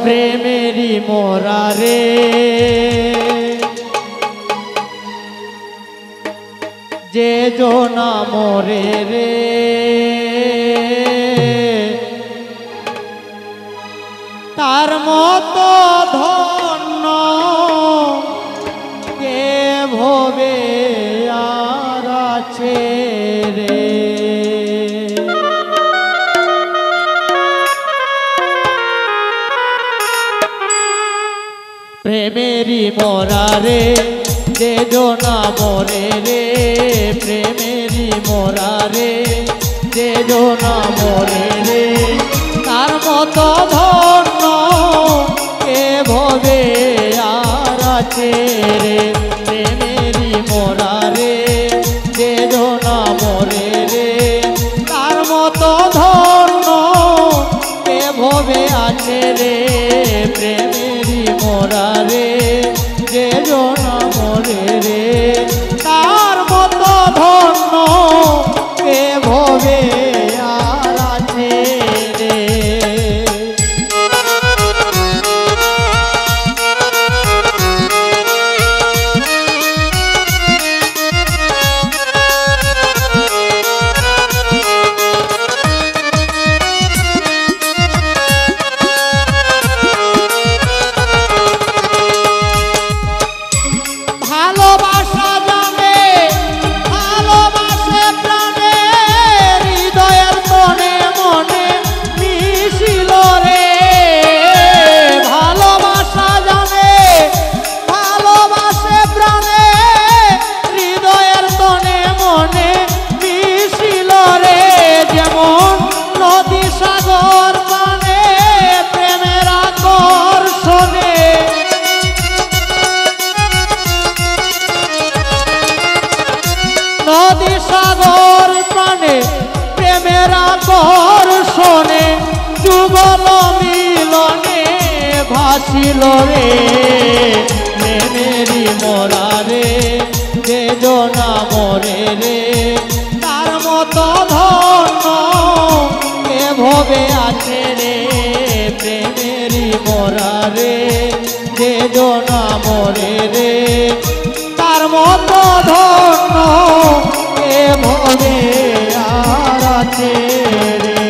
প্রেমেরই মোরা রে যে জনা মরে রে তার মতো ধন্য কে ভবে আর আছে রে। প্রেমেরই মোরা রে যে জনা মরে রে প্রেমেরই মোরা রে যে জনা মরে রে তার মতো ধন্য কে ভবে আর আছে রে। প্রেমেরই মোরা রে যে জনা মরে রে তার মতো ধন্য কে ভবে আছে রে। প্রেমেরই মোরা রে যে জনা মরে রে তার মতো ধন্য কে ভবে আর আছে রে। ভালোবাসা জানে ভালোবাসে প্রাণে হৃদয়ের মনে মনে মিশিল রে। ভালোবাসা জানে ভালোবাসে প্রাণে হৃদয়ের মনে মনে মিশিল রে। যেমন নদী সাগর মানে প্রেমের আকর্ষণে নদী সাগর প্রাণে প্রেমের আকর্ষণে যুগল মিলনে ভাসিল রে। প্রেমেরই মোরা রে যে জনা মরে রে তার মতো ধন্য কে ভবে আছে রে। প্রেমেরই মোরা রে যে জনা মরে রে তার মতো ধন্য কে ভবে আর আছে রে।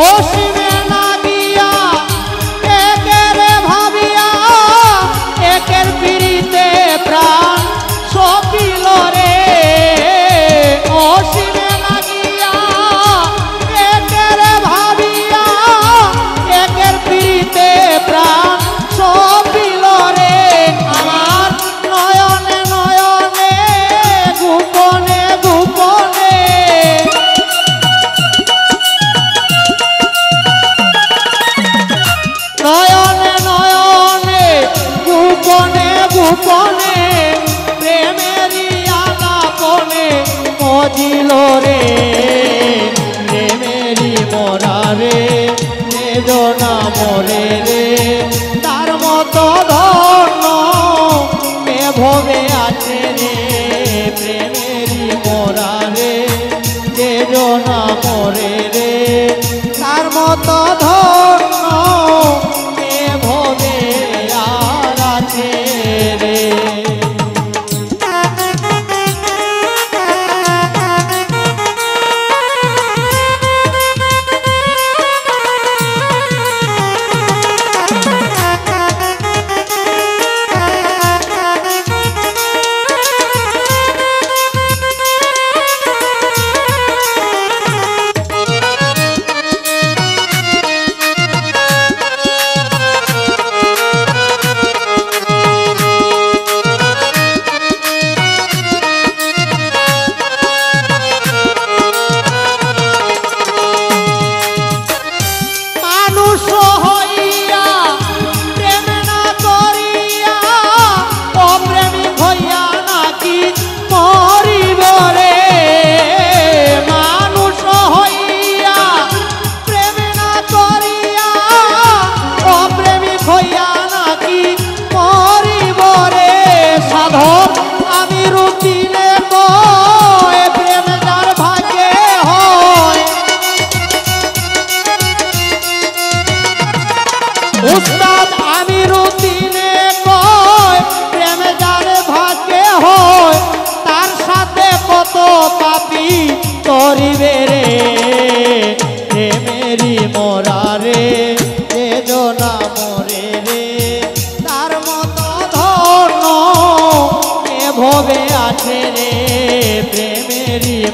অসীমে লাগিয়া একের ভাবিয়া একের পিড়িতে প্রাণ সপিল রে। অসীমে লাগিয়া একের ভাবিয়া একের পিড়িতে প্রাণ সপিল রে। আমার নয়নে নয়নে গোপনে গোপনে নয়নে নয়নে গোপনে গোপনে প্রেমেরই আলাপনে মজিল রে। প্রেমেরই মোরা রে যে জনা মরে রে তার মতো ধন্য কে ভবে আছে রে। প্রেমেরই মোরা রে যে জনা মরে রে তার মতো ধন্য কে ভবে আর আছে রে।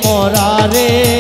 মরা রে